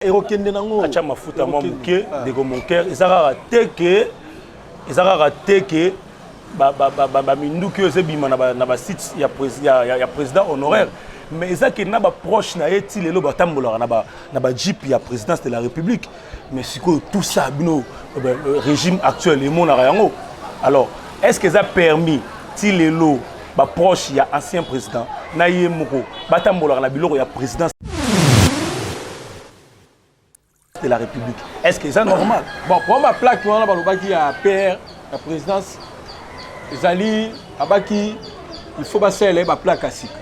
Erokende nango acha mafuta moi muke de mon cœur ezaka teke ba minduki ose bima na ba site ya président honoraire mais ezaki na ba proche na eti lelo batambola na ba jeep ya présidence de la République mais siko tout ça bino régime actuel et mon yango alors est-ce que ça permis ti lelo ba proche ya ancien président na yemoko batambola na biloko ya présidence de la République. Est-ce que c'est normal? Bon, pour ma plaque, on a balobaki à père, la présidence, Zali, Abaki, il faut passer la plaque à Sika.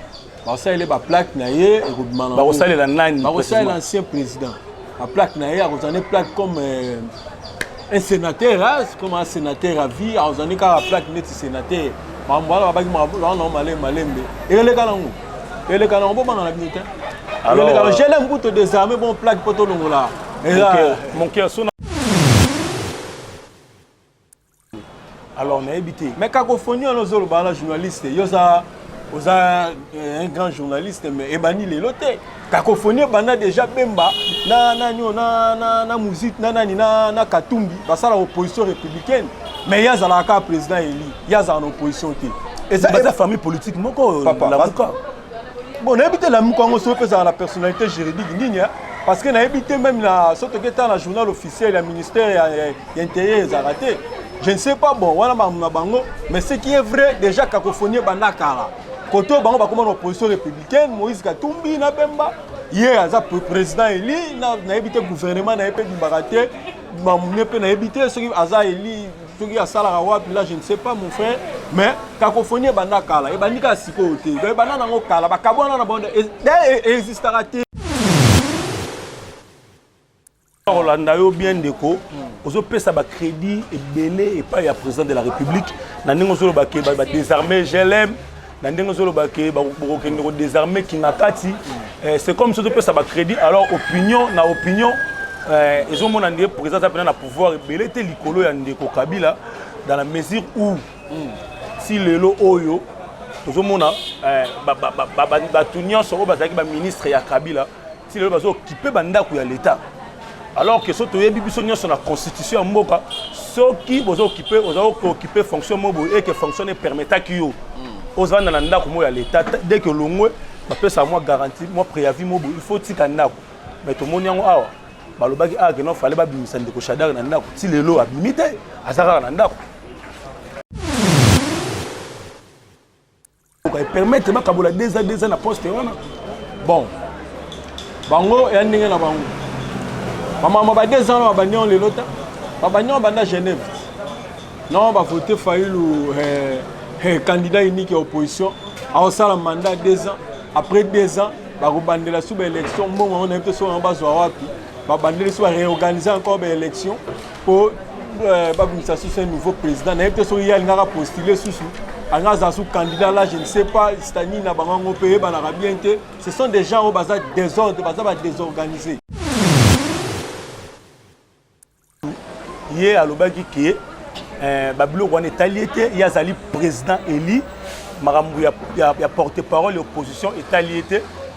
Passer la plaque naïe et Roubman. Barosale la nani. Barosale l'ancien président. La plaque naïe, on a une plaque comme un sénateur, comme un sénateur à vie, on a une plaque net sénateur. Voilà, Babaki on a malembe. Et les canons. Et les canons, bon, on a minute. Alors, j'ai l'imboute des armées, bon plaque pour tout le monde là. Mon cœur sonne. Alors, on a évité. Mais cacophonie, on a un journaliste. Il y a un grand journaliste, mais Ebani Leloté. Cacophonie, on a déjà Bemba, na musique, na Katumbi, parce que l'opposition républicaine. Mais il y a un président élu, il y a une opposition. Et ça, la famille politique, mon papa. Bon, on a évité la mouka, on se la personnalité juridique. Parce qu'on a évité même la journal officiel, le ministère de l'Intérieur, raté. Je ne sais pas, bon, voilà, mais ce qui est vrai, déjà, cacophonie, banakara. Quand on a une opposition républicaine, Moïse Katumbi, Nabemba, hier, le président élu, on a évité le gouvernement, on a évité le baraté, on a évité ce qui a élu, ce qui a salarié, là, je ne sais pas, mon frère, mais cacophonie, banakara, et banika sikote, et bananangokala, bakabona na bande, et existera. Rolanda yo bien déco, ozo pesa ba crédit et belé et pas ya président de la République. Na ndenge ozo ba ke ba désarmer GLM, na ndenge ozo ba ke ba ko désarmer Kingakati. C'est comme si ozo pesa ba crédit alors opinion na opinion ezo mona ndé président ça na pouvoir belé te likolo ya ndeko Kabila dans la mesure où si lelo oyo ozo mona ba tunyon so ba zaki ba ministre ya Kabila si lelo bazo occuper banda ku ya l'état. Alors que ce qui est sur la constitution, ceux qui ont occupé fonction et que fonctionne permettant qu'ils aient l'État. Dès que l'on peut savoir garantie, moi préavis, il faut que mais tout le monde a dit qu'il fallait pas bimisa ndeko Shadar nanda si le lot a bimité azara nanda. Pour permettre ma kabola deux ans na poste bon. Bango et andinga na bango. Maman m'a 2 ans à Bagnon les lotas. Bagnon à Genève. Non, on va voter Faïlou candidat unique à opposition. On a un mandat 2 ans. Après 2 ans, on va la sous-élection. On a été sur un bas on va réorganiser encore l'élection pour un nouveau président. On a été sur un postulé sous candidat là, je ne sais pas, Stani n'a pas payé, ce sont des gens au bazar désordre, désorganisés. Hier à l'obagi qui Babilo on est allié il y a Zali président élu marambu ya porte-parole de l'opposition est allié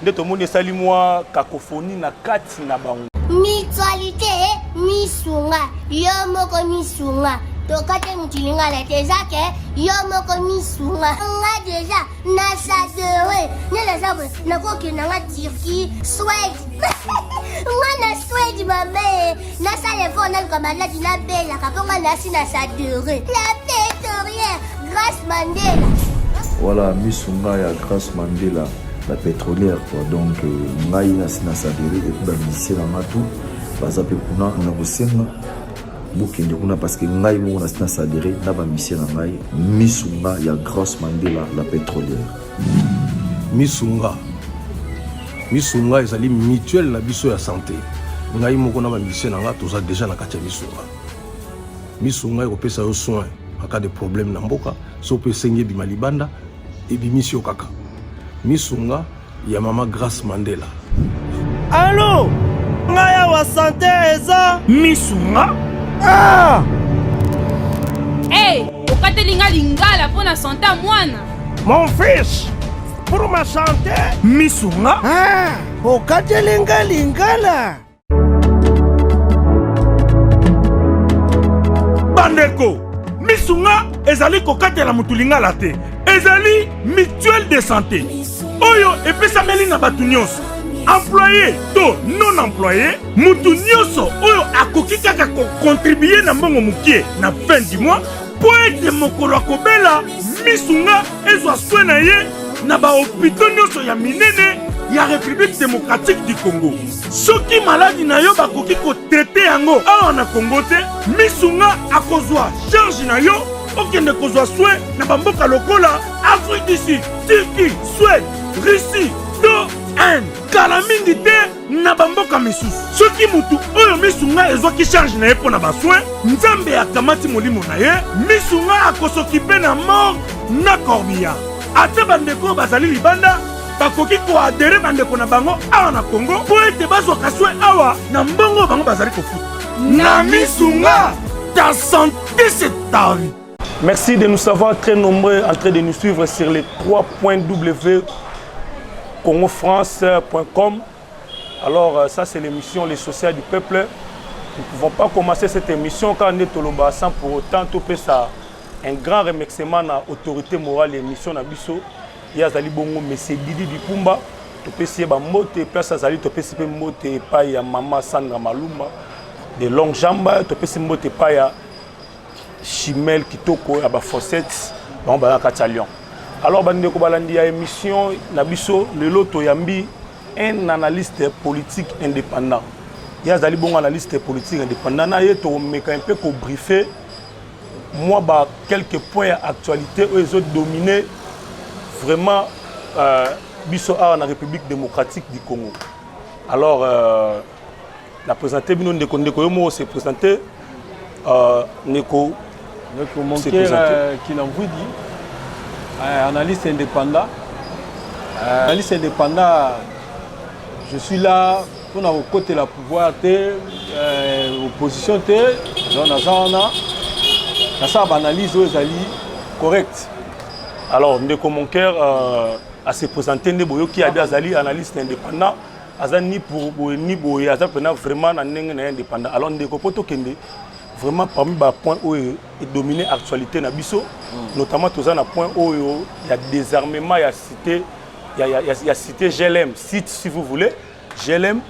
de tout le monde sali moi cacophonie na kati na bango mutualité misunga yo moko misunga to kate mutilinga la tezake yo moko misunga nga déjà na sadere ne la sabre na ko ke na Turquie Suède na Suède maman na sale fona comme la dina bella kaponga na sina sadere la pétrolière grâce Mandela voilà misunga ya grâce Mandela la pétrolière quoi donc ngai na sina sadere et puis ba misela ngatu bazape kuna na kosenga bukende kuna parce que ngai mo na sina sadere na ba misela ngai misunga ya grâce Mandela la pétrolière misunga ezali mutuelle na biso ya santé ngai moko na ba misela nga toza déjà na kati ya misunga ekopesa yo soin en cas de problème na mboka so pe sengi bima libanda et bimisio kaka misunga ya mama Grâce Mandela. Allô ngaya wa santé eza misunga hey okatelinga lingala pour na santé mwana mon fils pour ma santé misunga okatelinga lingala bandeko misunga ezali kokatela mutu lingala te ezali mutuelle de santé oyo epesameli na bato nyonso employé to non employé mutu nyonso oyo akoki kaka kocontribue na mbongo mokie na fin du mois po ete mokolo akobela misunga ezwa soin na ye na bahopito nyonso ya minene ya République démocratique du Congo. Soki maladi na yo bakoki kotraite yango awa na Congo te misunga akozwa charge na yo okende kozwa soin na bamboka lokola Afrique du Sud, Turquie, Suède, Russie, to Inde. Kala mingi te na bamboka misusu. Soki mutu oyo misunga ezwaki charge na ye mpo na basoin nzambe akamati molimo na ye misunga akosokipe na mort na corbillard. Ate bandeko bazali libanda bakoki koadere bandeko na bango awa na Congo po ete bazwaka soin awa na mbongo bango bazali kofuta. Na misunga ta santé c'est ta vie. Merci de nous savoir très nombreux en train de nous suivre sur les 3.w.congofrance.com. Alors ça c'est l'émission Les Sociales du Peuple. Nous ne pouvons pas commencer cette émission quand on est au Loba sans pour autant topé ça. Un grand remerciement à l'autorité morale de l'émission Nabiso. Il y a Zali Bongo, M. Didi Dipumba. Topé si ba mote place Zali topé si mote pa ya Mama Sandra Maluma de longues jambes topé si mote pa ya Chimel Kitoko à ba Fossette bon ba Katalion. Alors bande ko balandi ya émission Nabiso le loto yambi un analyste politique indépendant. Il y a Zali Bongo analyste politique indépendant na ye to meka un peu ko briefer moi bah quelques points d'actualité où ils ont dominé vraiment biso à la République démocratique du Congo. Alors la présenter bino ndeko ndeko yo mo se présenter Neko mon cœur qui n'en vous dit analyste indépendant. Analyste indépendant, je suis là pour nous côté la pouvoir opposition ça analyse aux alliés correct. Alors ndeko mon cœur à se présenter ndebo qui a des alliés analyste indépendant azani pour ni boye azapena vraiment na ndenge na indépendant. Alors ndeko poto kende vraiment parmi les points où il domine l'actualité na biso, notamment tous un point où il y a désarmement, il y a cité GLM, site si vous voulez, GLM.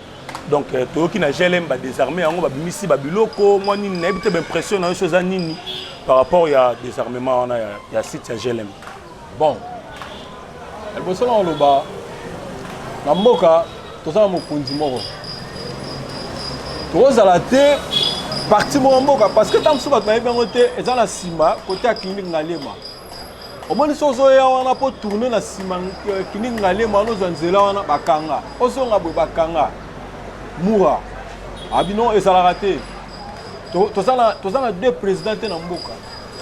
Donc tout qui na GLM va désarmer, on va bimisi babiloko, moi ni n'habite l'impression dans chose nini par rapport il y a désarmement, il y a site GLM. Bon, elle bosse là le bas, la moka, tout ça mon kundi moro. Tout ça la terre. Parti Mboka parce que tant que ça va bien côté et dans la cima côté à clinique Ngalema. Au moins so ya wana po tourner na cima clinique Ngalema no zanzela wana bakanga. Oso ngabo bakanga. Moura. Abino et ça l'a raté. To ça deux présidents na Mboka.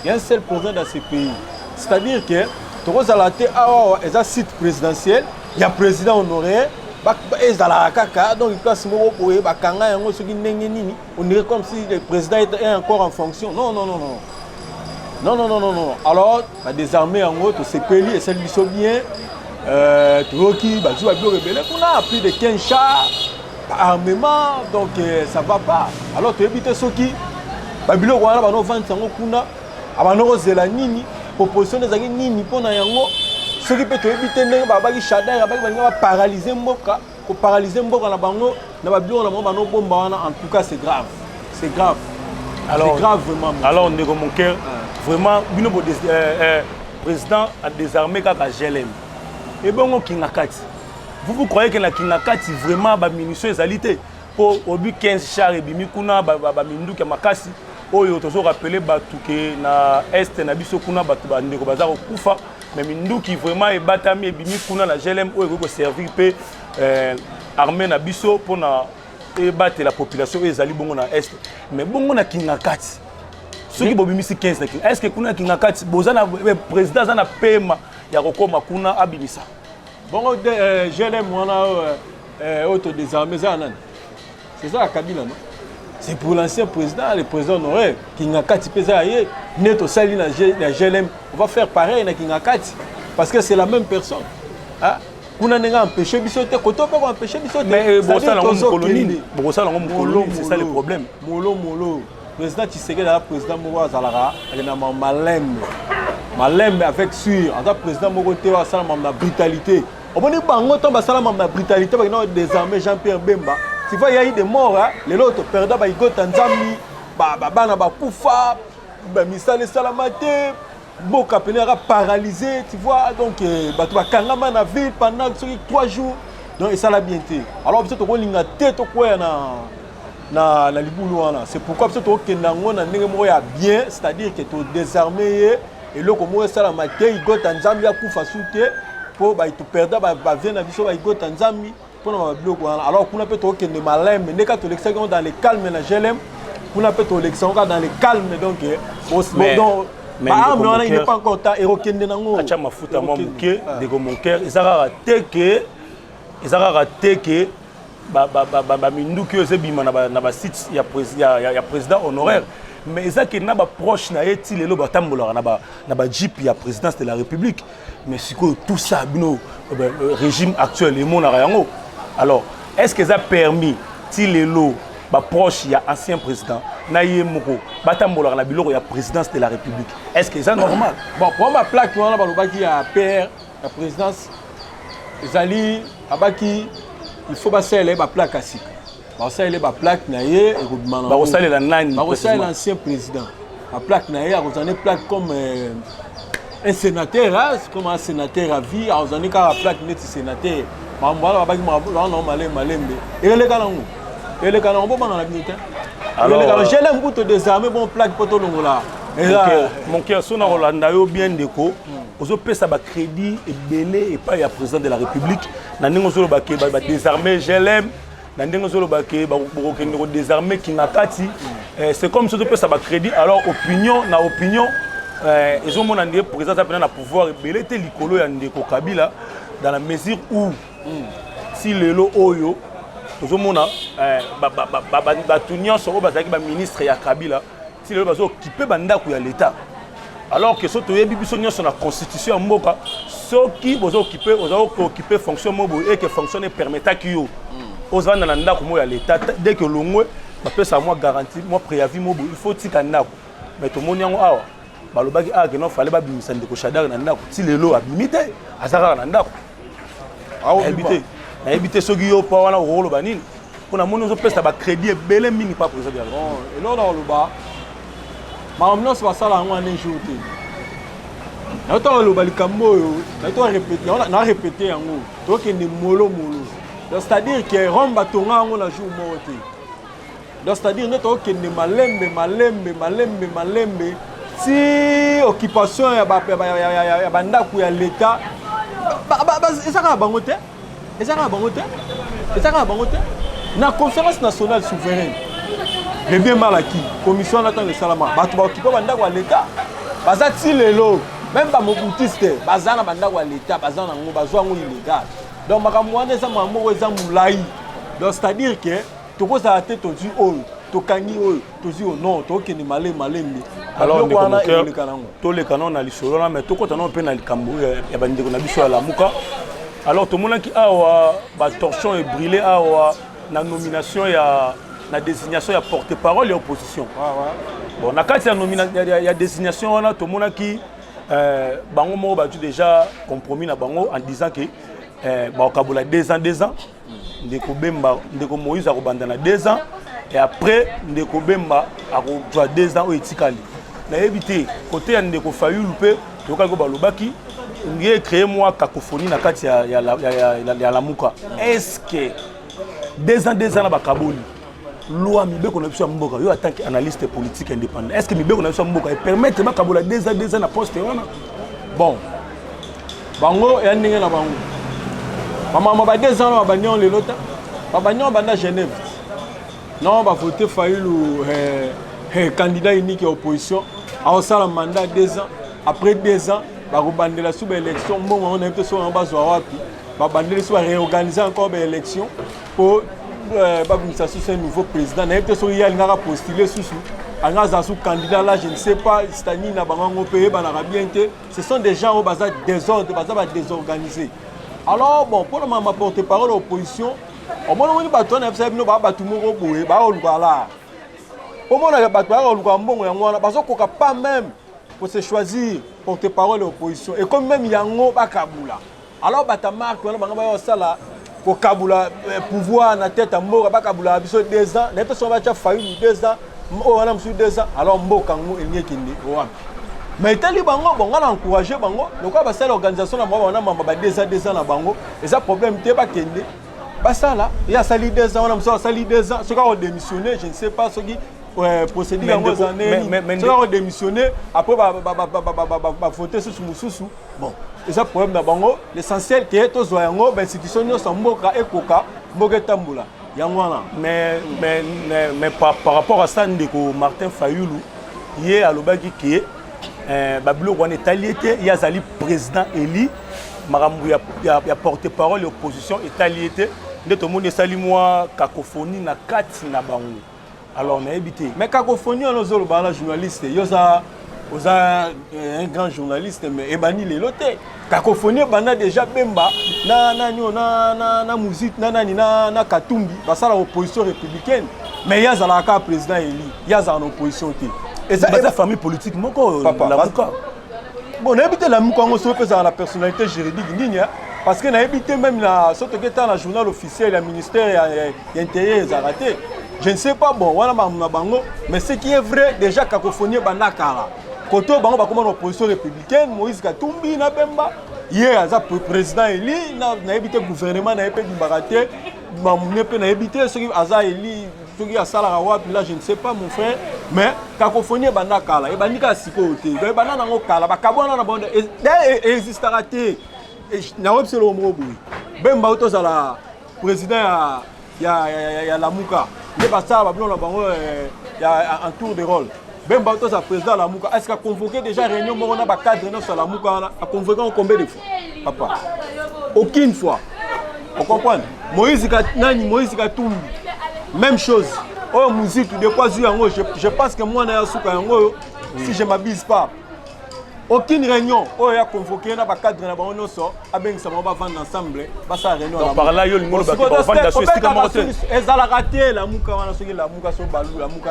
Il y a un seul président dans ce pays. C'est-à-dire que to ça la té awa et ça site présidentiel, il y a président honoraire donc on dirait comme si le président est encore en fonction. Non. Alors, désarmer en haut, c'est peli et c'est lui bien. Troki, on a plus de 15 chars, armement, donc ça va pas. Alors, tu évites ce qui Babilo, on a 20 ans, on a Zelanini, proposition des années Nini pour Nayango. Ce qui peut éviter de paralyser Mboka, paralyser Mboka, en tout cas c'est grave. C'est grave. Alors, c'est grave vraiment. Alors on est comme mon cœur, vraiment, le président a désarmé quand GLM. Et bon, vous croyez que la Kinakati vraiment a munitions et alité pour au but 15 chars et bimikuna, bamindu Kamakasi, oyo toujours rappelé Batuke na Est, na Bisokuna, Batubandeko Bazar au Koufa. Mais nous qui vraiment est batami et bimi kuna la GLM où il servir pe armée na biso pour na battre la population et zali bongo na est mais bongo na Kingakati ceux qui bobimi 15 na king est-ce que kuna Kingakati bozana président za na pema ya kokoma kuna abimisa bongo GLM wana auto désarmé za nani c'est ça Kabila non c'est pour l'ancien président, le président honoraire, Kingakati Pesaye, Neto Sali na GLM, on va faire pareil na Kingakati, parce que c'est la même personne. Kuna nenga empêché bisote, koto peut empêcher bisote. Mais Bossa la colonie, c'est ça le problème. Molo. président Tshisekedi est président Moko Zalara, il y a Malembe avec sûr, en tant que président Moko Tewa Salam la brutalité. On dit bango tomba Salam la brutalité parce que désormais Jean-Pierre Bemba. Tu vois il y a eu des morts les autres perdant ba Igo Tanzami, bana ba kufa, ba misale salamate, Boka Penera paralysé, tu vois donc batu ba kangama na ville pendant 3 jours. Donc ça l'a bien été. Alors peut-être qu'on linga tête quoi na libulu wana. C'est pourquoi peut-être que nango na ndenge moko ya bien, c'est-à-dire que to désarmé et le comme ça la maté Igo Tanzami ya kufa soute pour ba to perdre ba vient na biso ba Igo Tanzami pour na bloc wana. Alors qu'on peut que de malin mais ka to l'exaction dans les calmes na GLM, qu'on peut to l'exaction dans les calmes donc bon mais il n'est pas encore temps et rokende nango. Acha mafuta moi muke de mon cœur, ezara raté que minduki ozebima na ba site ya président honoraire mais ezaki na ba proche na yeti lelo batambola na ba jeep ya présidence de la République mais siko tout ça bino régime actuel et mon yango. Alors est-ce que ça a permis ti lelo ba proche ya ancien président na yemoko batambola na biloko ya présidence de la République? Est-ce que c'est normal? Bon pour ma plaque wana ba lobaki ya père la présidence ezali abaki il faut passer les plaques à sika. Passer les plaques naie et robimana. Passer la nani. Passer l'ancien président. La plaque naie a une plaque comme un sénateur, comme un sénateur à vie, a une plaque net sénateur. Voilà abaki non malembe. Et les canons. Et les canons bon dans la minute. Alors j'ai l'aime pour te désarmer bon plaque pour tout le monde là. Mon cœur son Rolanda yo bien déco. Ozo pesa ba crédit et belé et pas ya président de la République. Na ndingo zolo ba désarmer GLM. Na ndingo zolo ba ko désarmer Kinakati. C'est comme si ozo pesa ba crédit alors opinion ils ont mon andé président ça na pouvoir belé te likolo ya ndeko Kabila dans la mesure où si lelo oyo ozo mona ba tunyo so ba zaki ba ministre ya Kabila si lelo bazo occuper bandako ya l'état. Alors que ce que nous sur la constitution en Moka, ceux qui vous occupez fonction mobile et que fonctionne permettant que aux gens dans l'État dès que l'on peut savoir garantie moi préavis mobile il faut tika ndako mais tout le monde yango awa balobaki que non fallait pas bimisa ndeko Shadar na ndako ti lelo abimite azaka na ndako habité ceux qui yo pa wana rolo banini pour na moni zo pesa ba crédit belé mini pas président et non dans le bas mais c'est pas ça là on a un jour na to lo balikambo yo na to répéter on a répété en haut donc il est molo c'est-à-dire que Rome batonga on a jour moté donc c'est-à-dire ne to que ne malembe si occupation ya banda ku ya l'état ezaka bangote na conférence nationale souveraine le bien mal acquis commission d'attente de salama batu ba occupé banda ku ya l'état bazati lelo même pas mobutiste bazana banda ku ya l'état bazana ngo bazwa ngo illégal donc makambo wana eza mamoko eza mulai donc c'est-à-dire que tokozala te tozwi oyo tokangi oyo tozwi o non tokende malembe alors tolekana na lisolo na mais tokotana mpe na likambo ya bandeko na biso ya lamuka alors tomonaki awa batorchon ebrûlé awa na nomination ya na désignation ya porte-parole ya opposition bon na kati ya désignation wana tomonaki bango moko batu déjà compromis na bango en disant que bakabola 2 ans ndeko Bemba ndeko Moïse akobanda na 2 ans et après ndeko Bemba akozwa 2 ans oyo etikali na éviter côté ya ndeko Fayulu pe tokako balobaki ngie créer moi cacophonie na kati ya la muka est-ce que 2 ans na bakaboli loi mibeko na biso ya mboka yo en tant qu'analyste politique indépendant est-ce que mibeko na biso ya mboka permettre bakabola 2 ans na poste wana bon bango ya ndenge na bango maman ba 2 ans ba banyon le lota ba banyon banda Genève non ba voter Fayulu candidat unique à opposition a ça le mandat 2 ans après 2 ans ba robandela sous élection bon on a été sur en bas wapi ba bandela sous réorganiser encore ba élection pour ba bimisa sous un nouveau président na été sur il ngara postuler sous anga sous candidat là je ne sais pas stani na bango pays ba na bien té ce sont des gens au bazar désordre bazar désorganisé. Alors bon pour ma porte-parole opposition au moment où bato na fsa bino ba batumoko boye ba olukala Comment on a battu le Gambon et on a pas même pour se choisir porte-parole de l'opposition. Et comme même il y a un Kabula. Alors, bata marque, on a ça pour Kabula pouvoir na tête à mort à Kabula 2 ans. Les personnes va failli 2 ans. On a 2 ans. Alors, Mboka il n'y a qu'une. Mais il y a on a encouragé bango. Donc on va faire l'organisation on a mamba 2 ans na bango. Et ça problème t'es pas kende. Bah ça là, il y a sali 2 ans, on a sali 2 ans. Ce qu'on a démissionné, je ne sais pas ce qui procédé en vos années. Ce qu'on a démissionné après va voter sur Moussousou. Bon, et ça problème na bango. L'essentiel qui est aux oyango, ben institution nous sommes mboka et koka, mboka tambula. Yangwana. Mais par rapport à ça, ndeko Martin Fayoulou, hier à l'obagi qui est Babilo on est allié, il y a Zali président élu, Maramou il y a porte-parole de l'opposition est allié, de tout le monde est sali moi cacophonie na 4 na bango. Alors on a évité. Mais cacophonie on a un journaliste, il y a un grand journaliste mais ebani les lotés. Cacophonie bana déjà bemba na musique na katumbi, parce que l'opposition républicaine. Mais il y a un président élu, il y a une opposition. Et ça, la famille politique, mon papa. Bon, on a évité la mouka, on a la personnalité juridique, parce qu'on a évité même la journal officiel, le ministère de l'Intérieur, ils ont raté. Je ne sais pas, bon, voilà, mais ce qui est vrai, déjà, cacophonie, banakara. Quand on a une opposition républicaine, Moïse Katumbi, Nabemba, hier, le président élu, on a évité le gouvernement, on a évité le baraté, on a évité ce qui a élu. Là, je ne sais pas, mon frère, mais cacophonie est banakala, et banika sikote, et banana ngokala, bakabwana na bonde, et existera té, et na web c'est le mot boui. Bemba autos à la président ya la Mouka, les bassa bablon la bango ya un tour de rôle. Bemba autos à président la Mouka, est-ce qu'a convoqué déjà réunion morona ba cadre sur la Mouka, a convoqué combien de fois, papa? Aucune fois. On comprend? Moïse Katumbi. Même chose. Oh, musique, de quoi je pense que moi, si je ne m'abuse pas, aucune réunion, oh, il y a convoqué, il y a cadre, il y a vendre ensemble, réunion. Par là, il y a une raté, la mouka, la mouka, la mouka,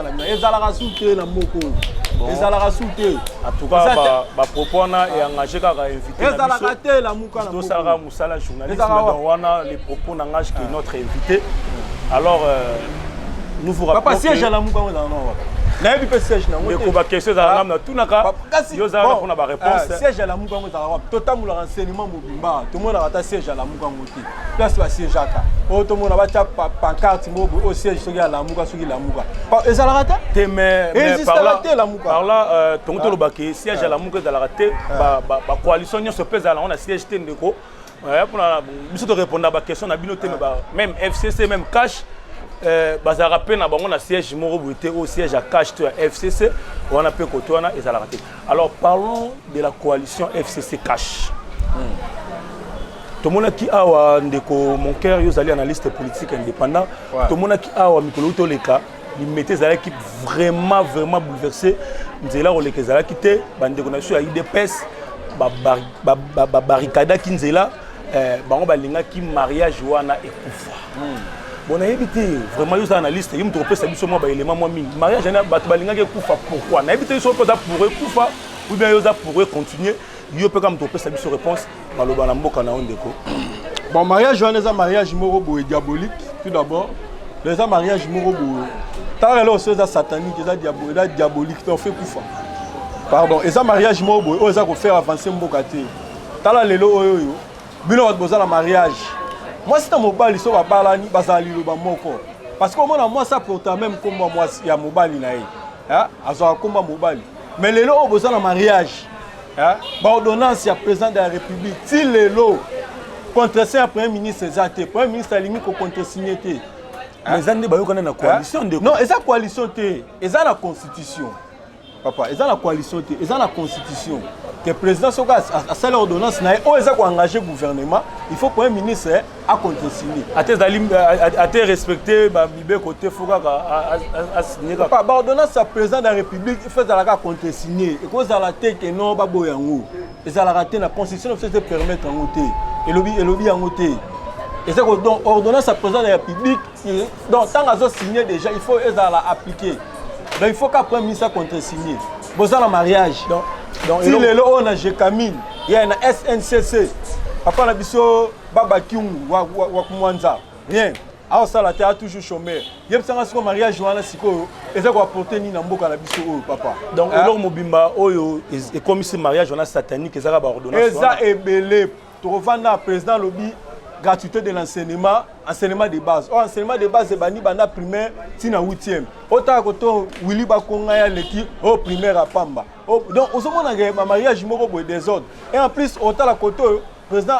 en tout cas, ma propos est engagé à inviter la mouka, les propos n'engagent que notre invité. Alors, nous vous rappelons. Papa, siège à la mouka, na yebi pe siège na ngote ko question za ngam tout naka yo za na ba réponse siège à la mouka ngo za totamu la renseignement mobimba tout monde ata siège à la mouka ngote place ba siège aka o to monde ba cha pancarte mobo au siège soki à la mouka soki la mouka et ça la rata mais par là tonto lo baké siège à la mouka za la raté ba coalition nyo se pesa là on a siège té ndeko pour la biso to répondre à ba question na binoté même FCC même cash bazar rappel na bango na siège moro boité au siège à cash FCC on a peu côté on a et ça la raté. Alors parlons de la coalition FCC cash. Tout le monde qui a ndeko mon cœur yo zali analyste politique indépendant tout le monde qui a mikolo to leka il mettait za l'équipe vraiment bouleversé nzela o leka za quitté bandeko na sur IDPS ba barricade ki nzela bango balinga ki mariage wana ekufa. Bon, on a évité vraiment les analystes, ils me trompent ça biso moi ba élément moi mingi. Mariage na bato balinga ke kufa pourquoi? On a évité so peut pour kufa ou bien yoza pour continuer. Yo peut comme tromper ça biso réponse maloba na mboka na ondeko. Bon, mariage on a mariage moro boy diabolique tout d'abord. Les mariage moro boy. Tant là aussi ça satanique, ça diabolique, on fait kufa. Pardon, et ça mariage moro boy, on ça ko faire avancer mboka té. Tant là lelo oyo yo. Bino wat boza na mariage. Moi, si tu as mobile, tu vas moko. Parce que moi, ça pour toi même comme moi, il y a mobile. Mais les lots ont besoin de mariage. L'ordonnance, il y a président de la République. Si les lots contresigné le Premier ministre, le Premier ministre a limité contre-signé. Mais ça n'est pas une coalition. Non, c'est la coalition. C'est la constitution. Papa, c'est la coalition. C'est la constitution. Que le président Soga a fait l'ordonnance, il a engagé le gouvernement, il faut que le ministre a contre-signé. A été respecté, Bibé côté Foga a signé. L'ordonnance, le président de la République, il faut contre-signer. Et cause à la tête que non, et ça a raté la constitution, il faut permettre en côté. Et le lobby en côté. Et c'est l'ordonnance, le président de la République, donc tant qu'ils ont signé déjà, il faut appliquer. Donc il faut qu'après ministre contre-signer. Besoin de mariage. Donc si les lots on a Gécamine, il y a un SNCC. Papa na biso Baba Kiungu wa Kumwanza. Rien. Alors ça la terre toujours chômeur. Yep ça ce mariage wana siko eza ko apporter ni na mboka na biso papa. Donc alors mobimba oyo et comme ce mariage wana satanique ezaka ba ordonnance. Eza ebele to revendre président lobby gratuité de l'enseignement, enseignement de base. Oh, enseignement de base, c'est bani bana primaire, tina 8e. Autant que Willy Bakonga ya leki au primaire à Pamba. Oh, donc au moment où mariage moko boy désordre. Et en plus autant la koto président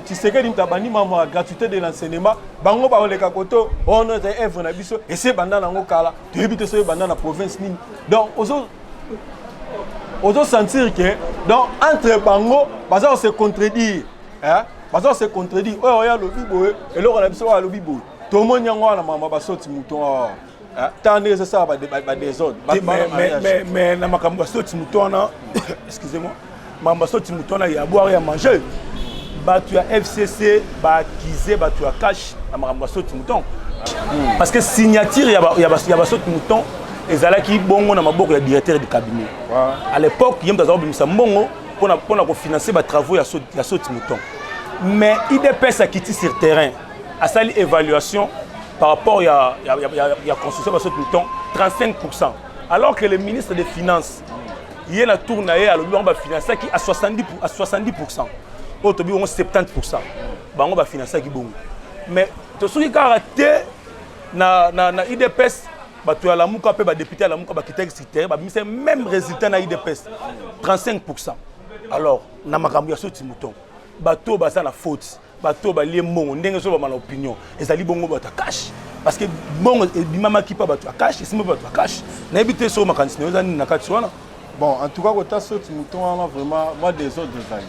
Tshisekedi mtabani mama gratuité de l'enseignement, bango ba oleka koto on a œuvre na biso et c'est banda nango kala. Tu habite sur banda na province ni. Donc aux sentir que donc entre bango, baza se contredire. Hein? Parce que c'est contredit. Oh, il y a le bibo et là on a besoin de le bibo. Tout le monde y a un maman basoti mouton. Tant que c'est ça, des autres. Mais na makambo basoti mouton na, excusez-moi, maman basoti mouton na il y a boire et à manger. Bah tu as FCC, bah Kizé, bah tu as cash na makambo basoti mouton. Parce que signature il y a basoti mouton. Et ça là qui bongo na maboko ya directeur du cabinet. À l'époque, il y a des gens qui bongo pour financer les travaux ya soti mouton. Mais IDPS a quitté sur le terrain, a sali évaluation par rapport à la construction de ce mouton, 35%. Alors que le ministre des Finances, il y a une tournée à l'objet, on va financer qui à 70%. Autre on 70%. On va financer qui bon. Mais tout ce qui a raté na IDPS, tu as la mouka pe ba député la mouka ba quitter sur le terrain, c'est même résultat na IDPS, 35%. Alors, na makambo ya soti mouton. Bateau basa na faute bateau ba lié mongo ndenge so ba mana opinion ezali bongo ba ta cash parce que bongo bimama ki pa ba ta cash isimo ba ta cash na ebité so makanisi na ezani na kati wana. Bon en tout cas quand ça saute mouton là vraiment moi des autres des ali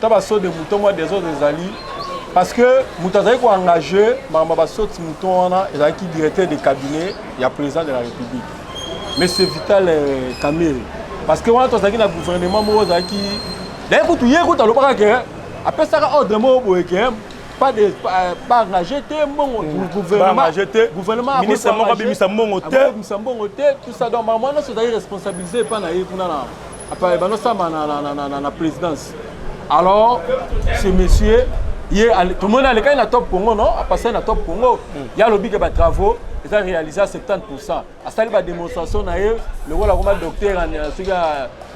quand ba saute de mouton moi des autres des ali parce que mutazali ko engagé ba saute mouton là ezali qui directeur de cabinet il y a président de la République monsieur Vital Kamerhe parce que on tozaki na gouvernement mo ezali d'ailleurs, quand tu y es, quand tu as le parc, après ça, ordre mot pas engagé, gouvernement, ministre tout ça. Donc, moi, je suis responsabilisé par la présidence. Alors, ce monsieur, tout le monde a le cas, il a top Congo, non? A passé à top Congo. Il y a le big de travaux, ils ont réalisé à 70%. À ça, il y a une démonstration, le rôle de docteur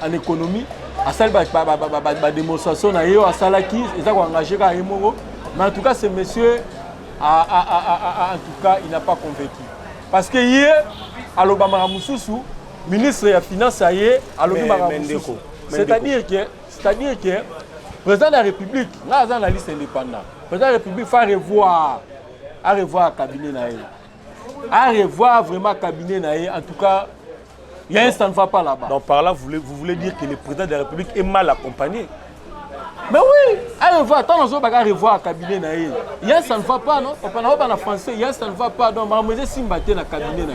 en économie. À ça, il y a une démonstration, à Salaki, ils ont engagé à Emoro. Mais en tout cas, ce monsieur, en tout cas, il n'a pas convaincu. Parce que hier, à l'Obama Moussoussou, ministre de la Finance, à l'Obama Moussoussou. C'est-à-dire que le président de la République, là, dans la liste indépendante, le président de la République va revoir le cabinet. À revoir vraiment le cabinet. En tout cas, il y a un ça ne va pas là-bas. Donc par là, vous voulez dire que le président de la République est mal accompagné? Mais oui, à revoir, attends, on va revoir le cabinet. Il y a un ça ne va pas, non? On parle en français, il y a un ça ne va pas. Donc, on va simbater dans le cabinet.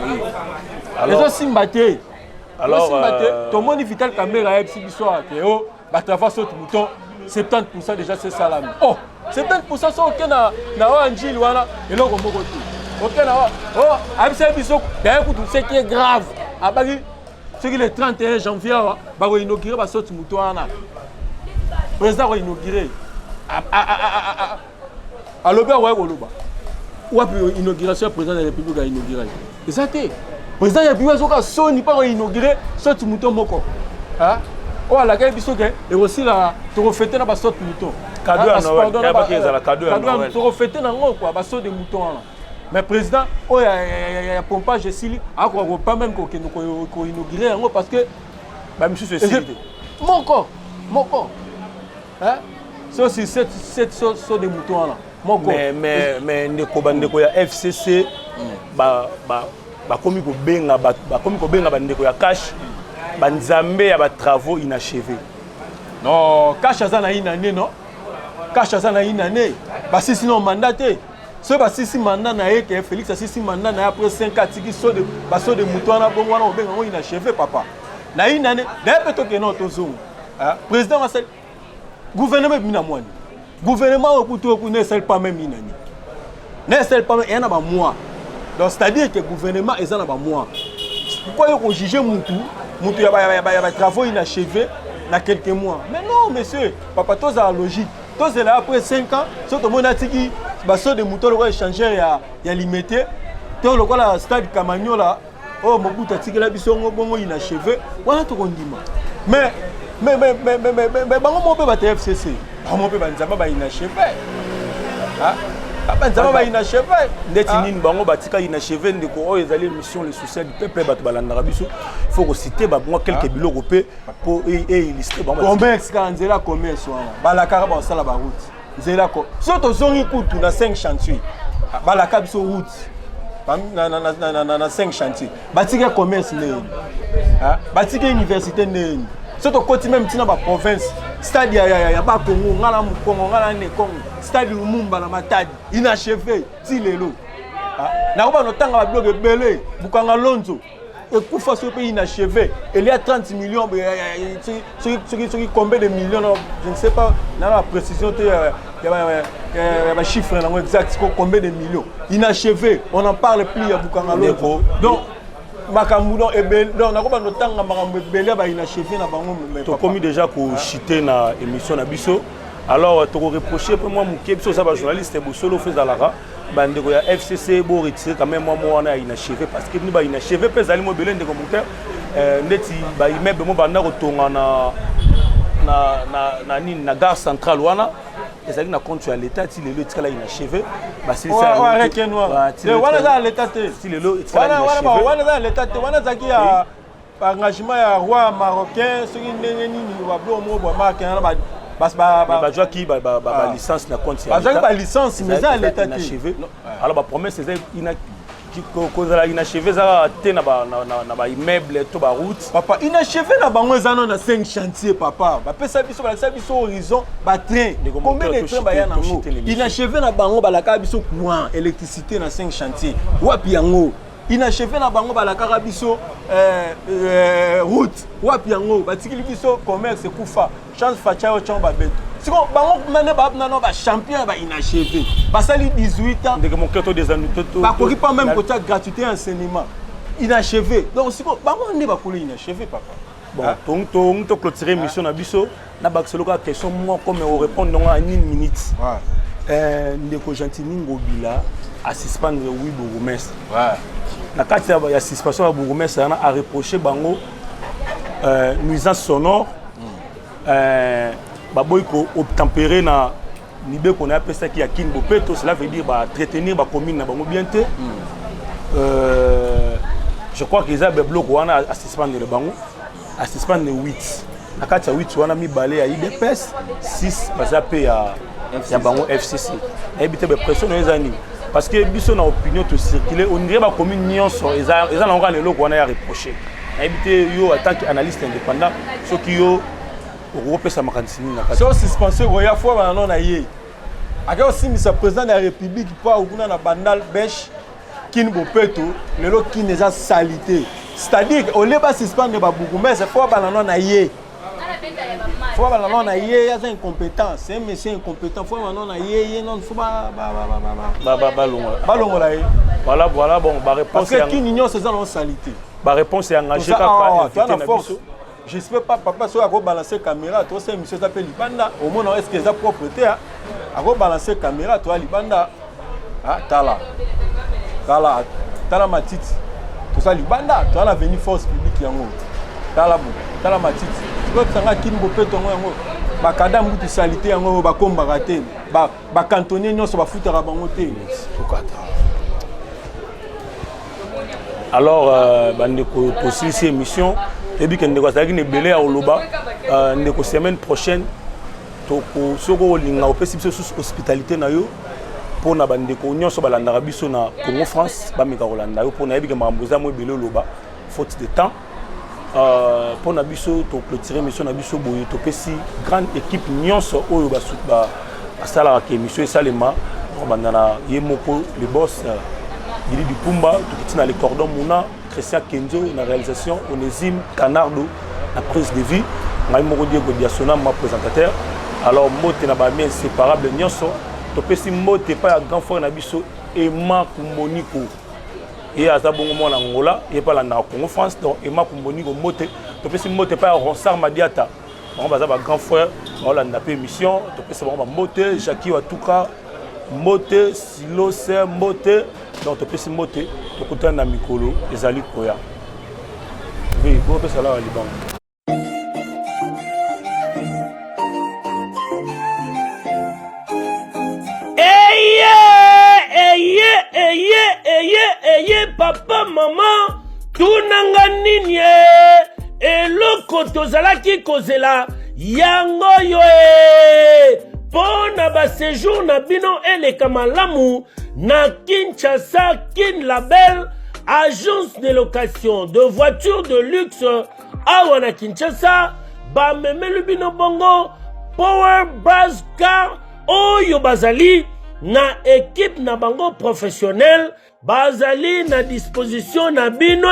Les autres simbater. Alors, tout le monde est vital caméra, si tu sois, tu travailles sur le bouton. 70% déjà c'est ça là. Oh, 70% sont OK na Anjil wana et là on va côté. OK na oh, avec ça biso, d'ailleurs ce qui est grave. Abagi ce qui est le 31 janvier ba ko inaugurer ba sorti muto wana. Président va inaugurer. À l'obé ouais koloba. Ou après inauguration président de la République a inauguré. Et ça té. Président de la République soka soni pas inaugurer sorti muto moko. Hein? Oh, la gueule et aussi la torofete na baso de mouton. Cadeau à Noël. Il y a pas qu'ils ont la cadeau à Noël. Torofete na ngo quoi, baso de mouton là. Mais président, oh il y a pompage de Sili, a quoi pas même qu'on inaugurer ngo parce que bah monsieur c'est Sili. Mon corps. Hein? C'est aussi cette sorte de mouton là. Mon corps. Mais ndeko ya FCC ba komi ko benga ndeko ya cash. Banzambe ya ba travaux inachevés. Non, cash azana inane non. Cash azana inane. Ba si sinon mandaté. Ce ba si mandat na que Félix si mandat na après 5 ans tiki so de baso de mouton na bon wana obenga ngo inachevé papa. Na inane, d'ailleurs peut-être que non tozo. Hein? Président Marcel gouvernement bina mwani. Gouvernement okuto ku ne sel pas même inane. Ne sel pas même yana ba moi. Donc c'est-à-dire que gouvernement ezana ba moi. pourquoi on juge Moutou il y a travaux inachevés dans quelques mois. Mais non, monsieur, papa, tout ça logique. Tout c'est là après 5 ans, surtout mon atiki, basso de moutons le échanger il y a limité. Tout le quoi stade Camagno là, oh mon bout atiki là biso bon inachevé. Voilà tout qu'on dit. Mais on peut battre FCC. On peut battre inachevé. Ah, banzama ba inachevé. Ndetini bango batika inachevé ndeko oyo ezali mission le social du peuple bato balanda biso. Il faut citer moi quelques biloko pe pour illustrer bango. Commerce quand nzela commerce wana. Balaka ba sala ba route. Nzela ko. Soto zongi kutu na 5 chantiers. Balaka biso route. Na 5 chantiers. Batika commerce ne. Ah, batika université ne. Surtout côté même tina ba province stade ya ba Congo ngala mu Congo ngala ne Congo stade Lumumba na Matadi inachevé ti lelo na ko ba no tanga ba bloc belé bukanga lonzo et kufa ce pays inachevé il y a 30 millions ce qui combien de millions je ne sais pas la précision il y a chiffre exact combien de millions inachevé on en parle plus ya bukanga lonzo donc Makamboudon et Bel, donc on a pas notre temps à Makamboudon, bah il a chefé na bango. Tu as commis déjà pour chiter na émission na biso. Alors tu reproché pour moi mon kébiso ça va journaliste et solo fait Zalara. Bande ko ya FCC bo retirer quand même moi on a inachevé parce que ni ba inachevé pe zali mo belende ko monteur ndeti ba immeuble mo banda ko tonga na gare centrale wana. Et ça dit na compte sur l'état si le tika là inachevé bah c'est ça ouais avec noir wana za l'état si le lot wana za l'état wana za ki ya engagement ya roi marocain ce qui nini wa blo mo ba marque na ba joie qui ba licence na compte sur l'état ba licence mais ça l'état inachevé alors ba promesse c'est ina qui cause la inachevé ça té na ba immeuble to ba route papa inachevé na bango ezana na 5 chantiers papa ba pesa biso horizon ba train combien de trains ba ya nango inachevé na bango ba la ka biso courant électricité na 5 chantiers wapi yango inachevé na bango ba la ka biso route wapi yango ba tikili biso commerce kufa chance facha o chamba beto siko bango mane ba nano ba champion ba inachevé basali 18 ans ndeke mon keto des années toto ba koki pas même côté gratuité enseignement inachevé donc siko bango ne ba kolo inachevé papa bon to clôturer mission na biso na ba solo ka question moi comme on répondre en 1 minute ndeko Gentini Ngobila à suspendre oui bourgmestre na kati ya suspension ya bourgmestre a reproché bango nuisance sonore baboy ko obtempérer na nibe qu'on a appelé ça qui a kin bopeto cela veut dire ba entretenir ba commune na bango bien té je crois qu'ils a bloc wana à suspendre le bango à suspendre 8 na kati ya 8 wana mi balé ya IDPS 6 baza pe ya bango FCC et bité be pression les années parce que biso na opinion to circuler on dirait ba commune nyonso eza na ngana le wana ya reprocher et bité yo en tant qu'analyste indépendant ce qui yo au makantisini na so suspension roya fois bana na ye aka aussi monsieur président de la république pas okuna na bandal besh kin bopeto lelo kin eza salité c'est-à-dire au lieu ba suspendre ba bougumé c'est fois bana na ye fois bana na ye ya incompétent c'est un monsieur incompétent fois bana na ye non faut ba longola ye voilà bon ba réponse parce que kin union c'est ça non salité ba réponse est engagée ka j'espère pas papa soit à balancer caméra toi c'est monsieur s'appelle Libanda au moins est-ce que ça propreté à balancer caméra toi Libanda tala matiti tout ça Libanda toi la venue force publique yango tala matiti toi sanga kimbo peto yango ba kada mutu salité yango ba komba raté ba cantonner nyonso ba futera bango te alors bandeko possible cette émission et puis quand on ne belé à Oloba ndeko semaine prochaine toko soko linga opesi sous hospitalité na yo pour na bandeko nyonso balanda biso na Congo France ba meka Rolanda yo pour na yebika mamboza mo belé Oloba faute de temps pour na biso to clôturer mission na biso boyo to pesi grande équipe nyonso oyo ba sala ka émission salema bandana yemoko le boss Gili Bipumba to kitina le cordon Mouna Christian Kenzo na réalisation Onésime Canardo la prise de vie ngai moko Diego Diasona ma présentateur alors mote na ba mi inséparable nyonso to pesi mote pa ya grand frère na biso Emma Kumoniko et à ça bon moment en Angola et pas la Congo France donc et ma kumboni ko moté to pesi moté pas Ronsard Madiata on va ça grand frère on l'a napé émission to pesi bon moté Jackie wa tuka moté silo c'est moté donc to pesi moté to kota na mikolo ezali koya oui bon pesa la Liban. Papa, maman, tout nini eloko tozalaki kozela yango yoe pona ba séjour na bino eleka malamu na Kinshasa Kin Label, agence de location de voitures de luxe awa na Kinshasa ba memelu bino bongo Power Buzz Car oyo bazali na équipe na bango professionnel bazali na disposition na bino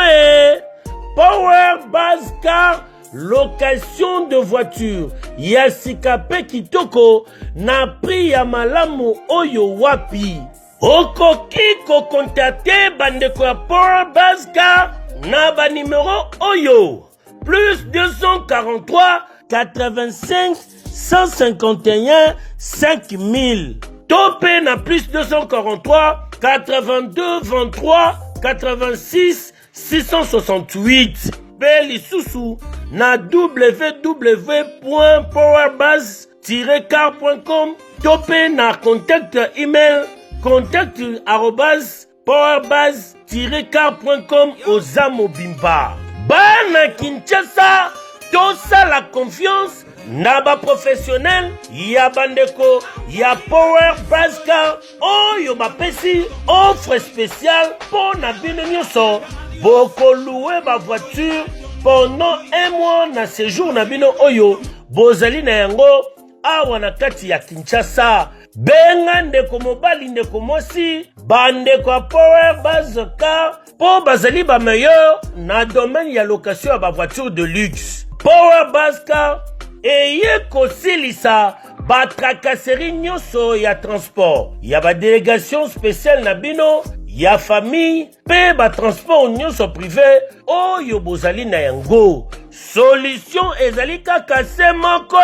Power Buzz Car location de voiture ya sikape kitoko na prix ya malamu oyo wapi okoki ko contacter bandeko ya Power Buzz Car na ba numéro oyo plus 243 85 151 5000 topé na plus 243 82 23 86 668 Beli Soussou na www.powerbuzz-car.com topé na contact email contact@powerbuzz-car.com Ozamo Bimba Bana Kinshasa tosa la confiance Naba professionnel, ya bandeko, ya Power Buzz Car, oyo bapesi, offre spéciale pour na bino nyonso. Boko louer ba voiture pendant un mois na séjour na bino oyo. Bozali na yango, awa na kati ya Kinshasa. Benga ndeko mobali ndeko mosi, bandeko ya Power Buzz Car, po bazali ba meilleur na domaine ya location ya ba voiture de luxe. Power Buzz Car, eye kosilisa ba tracasserie nyonso ya transport ya ba délégation spéciale na bino ya famille pe ba transport nyonso privé oyo bozali na yango solution ezali kaka se moko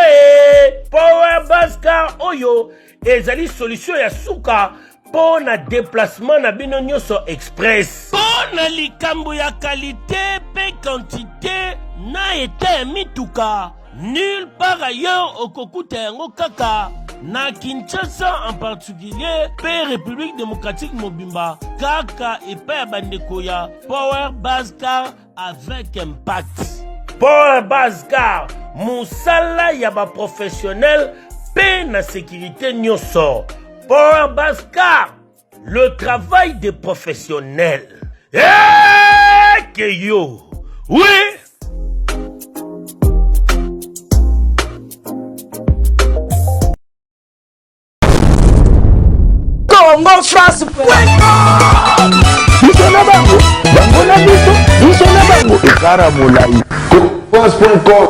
Power Buzz Car oyo ezali solution ya suka po na déplacement na bino nyonso express po na likambo ya qualité pe quantité na ete mituka nulle part ailleurs au Kokuta yango kaka na Kinshasa en particulier pe République démocratique Mobimba kaka epa bandeko ya Power Buzz Car avec impact. Power Buzz Car musala ya ba professionnel pe na sécurité nyonso. Power Buzz Car le travail des professionnels. Que yo. Oui. Congo France Bisona bango bango na biso bisona bango ekara molai France.com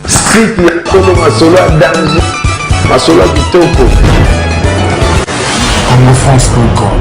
site ya solo masolo ya danger masolo ya kitoko Congo France.com